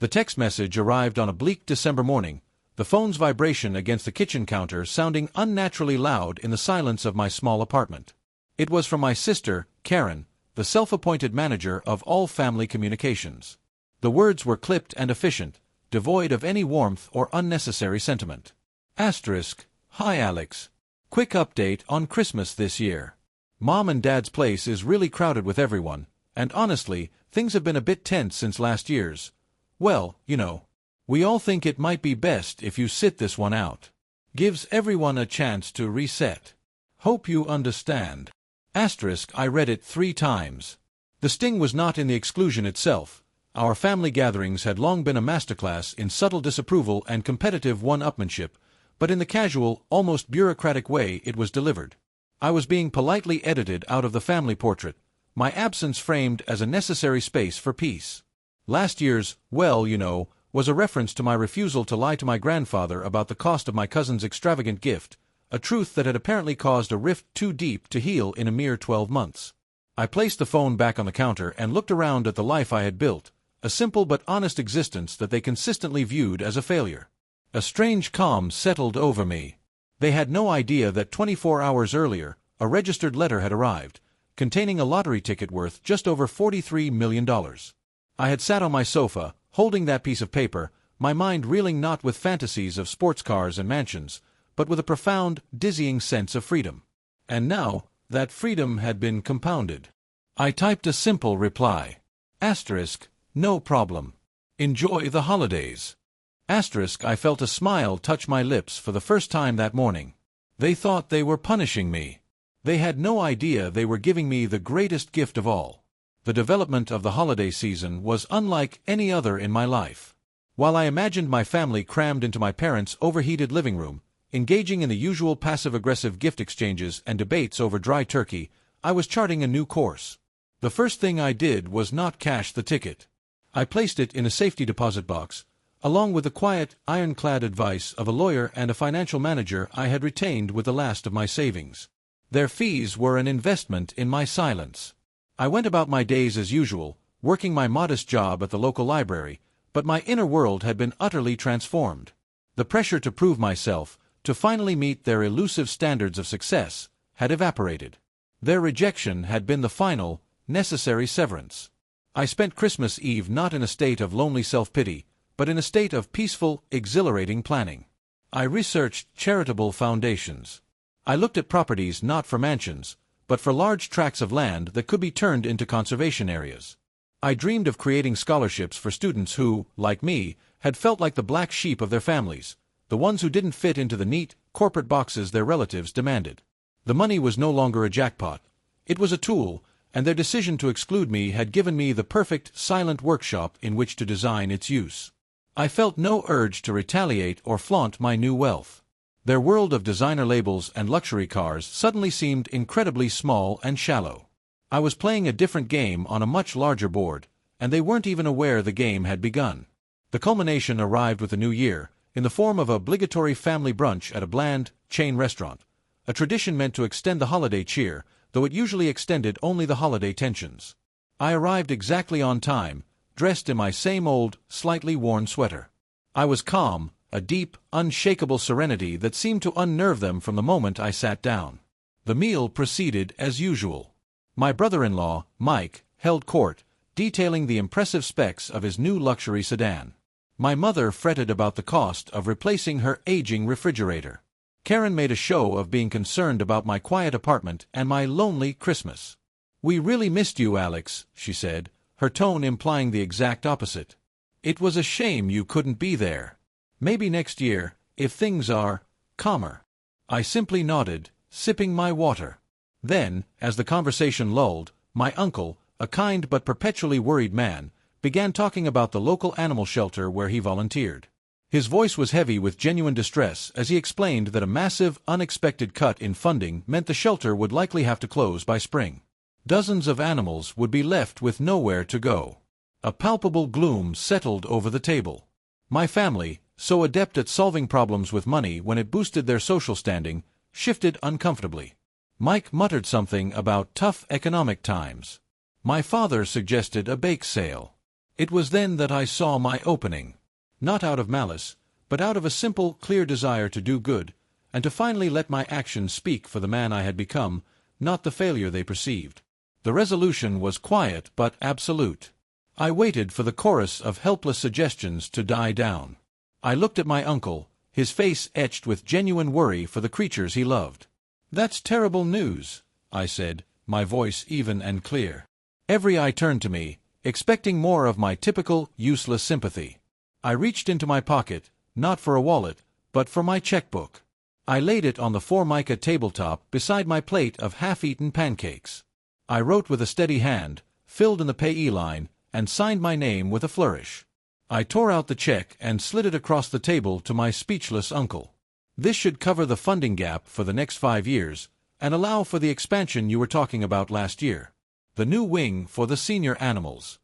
The text message arrived on a bleak December morning, the phone's vibration against the kitchen counter sounding unnaturally loud in the silence of my small apartment. It was from my sister, Karen, the self-appointed manager of all family communications. The words were clipped and efficient, devoid of any warmth or unnecessary sentiment. Asterisk, Hi Alex. Quick update on Christmas this year. Mom and Dad's place is really crowded with everyone, and honestly, things have been a bit tense since last year's. Well, you know. We all think it might be best if you sit this one out. Gives everyone a chance to reset. Hope you understand. Asterisk, I read it 3 times. The sting was not in the exclusion itself. Our family gatherings had long been a masterclass in subtle disapproval and competitive one-upmanship, but in the casual, almost bureaucratic way it was delivered. I was being politely edited out of the family portrait, my absence framed as a necessary space for peace. Last year's, well, you know, was a reference to my refusal to lie to my grandfather about the cost of my cousin's extravagant gift, a truth that had apparently caused a rift too deep to heal in a mere 12 months. I placed the phone back on the counter and looked around at the life I had built, a simple but honest existence that they consistently viewed as a failure. A strange calm settled over me. They had no idea that 24 hours earlier, a registered letter had arrived, containing a lottery ticket worth just over $43 million. I had sat on my sofa, holding that piece of paper, my mind reeling not with fantasies of sports cars and mansions, but with a profound, dizzying sense of freedom. And now, that freedom had been compounded. I typed a simple reply. Asterisk, no problem. Enjoy the holidays. Asterisk, I felt a smile touch my lips for the first time that morning. They thought they were punishing me. They had no idea they were giving me the greatest gift of all. The development of the holiday season was unlike any other in my life. While I imagined my family crammed into my parents' overheated living room, engaging in the usual passive-aggressive gift exchanges and debates over dry turkey, I was charting a new course. The first thing I did was not cash the ticket. I placed it in a safety deposit box, along with the quiet, ironclad advice of a lawyer and a financial manager I had retained with the last of my savings. Their fees were an investment in my silence. I went about my days as usual, working my modest job at the local library, but my inner world had been utterly transformed. The pressure to prove myself, to finally meet their elusive standards of success, had evaporated. Their rejection had been the final, necessary severance. I spent Christmas Eve not in a state of lonely self-pity, but in a state of peaceful, exhilarating planning. I researched charitable foundations. I looked at properties not for mansions, but for large tracts of land that could be turned into conservation areas. I dreamed of creating scholarships for students who, like me, had felt like the black sheep of their families, the ones who didn't fit into the neat, corporate boxes their relatives demanded. The money was no longer a jackpot. It was a tool, and their decision to exclude me had given me the perfect, silent workshop in which to design its use. I felt no urge to retaliate or flaunt my new wealth. Their world of designer labels and luxury cars suddenly seemed incredibly small and shallow. I was playing a different game on a much larger board, and they weren't even aware the game had begun. The culmination arrived with the new year, in the form of an obligatory family brunch at a bland, chain restaurant, a tradition meant to extend the holiday cheer, though it usually extended only the holiday tensions. I arrived exactly on time, dressed in my same old, slightly worn sweater. I was calm, a deep, unshakable serenity that seemed to unnerve them from the moment I sat down. The meal proceeded as usual. My brother-in-law, Mike, held court, detailing the impressive specs of his new luxury sedan. My mother fretted about the cost of replacing her aging refrigerator. Karen made a show of being concerned about my quiet apartment and my lonely Christmas. "We really missed you, Alex," she said, her tone implying the exact opposite. "It was a shame you couldn't be there. Maybe next year, if things are calmer." I simply nodded, sipping my water. Then, as the conversation lulled, my uncle, a kind but perpetually worried man, began talking about the local animal shelter where he volunteered. His voice was heavy with genuine distress as he explained that a massive, unexpected cut in funding meant the shelter would likely have to close by spring. Dozens of animals would be left with nowhere to go. A palpable gloom settled over the table. My family, so adept at solving problems with money when it boosted their social standing, shifted uncomfortably. Mike muttered something about tough economic times. My father suggested a bake sale. It was then that I saw my opening. Not out of malice, but out of a simple, clear desire to do good, and to finally let my actions speak for the man I had become, not the failure they perceived. The resolution was quiet but absolute. I waited for the chorus of helpless suggestions to die down. I looked at my uncle, his face etched with genuine worry for the creatures he loved. "That's terrible news," I said, my voice even and clear. Every eye turned to me, expecting more of my typical, useless sympathy. I reached into my pocket, not for a wallet, but for my checkbook. I laid it on the Formica tabletop beside my plate of half-eaten pancakes. I wrote with a steady hand, filled in the payee line, and signed my name with a flourish. I tore out the check and slid it across the table to my speechless uncle. "This should cover the funding gap for the next 5 years, and allow for the expansion you were talking about last year. The new wing for the senior animals."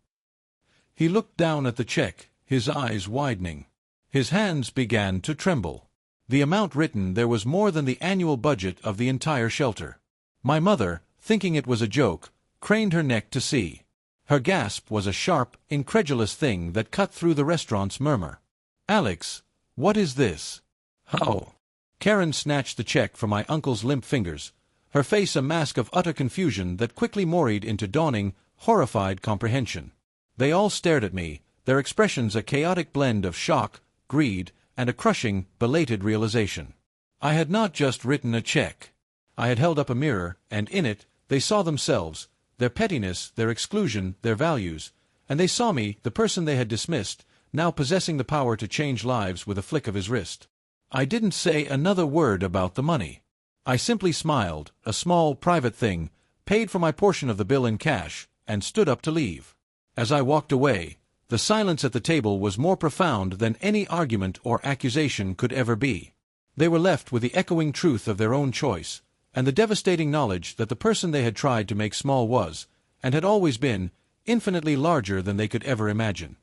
He looked down at the check, his eyes widening. His hands began to tremble. The amount written there was more than the annual budget of the entire shelter. My mother, thinking it was a joke, craned her neck to see. Her gasp was a sharp, incredulous thing that cut through the restaurant's murmur. "Alex, what is this?" "How?" Karen snatched the check from my uncle's limp fingers, her face a mask of utter confusion that quickly morphed into dawning, horrified comprehension. They all stared at me, their expressions a chaotic blend of shock, greed, and a crushing, belated realization. I had not just written a check. I had held up a mirror, and in it, they saw themselves, their pettiness, their exclusion, their values, and they saw me, the person they had dismissed, now possessing the power to change lives with a flick of his wrist. I didn't say another word about the money. I simply smiled, a small, private thing, paid for my portion of the bill in cash, and stood up to leave. As I walked away, the silence at the table was more profound than any argument or accusation could ever be. They were left with the echoing truth of their own choice, and the devastating knowledge that the person they had tried to make small was, and had always been, infinitely larger than they could ever imagine.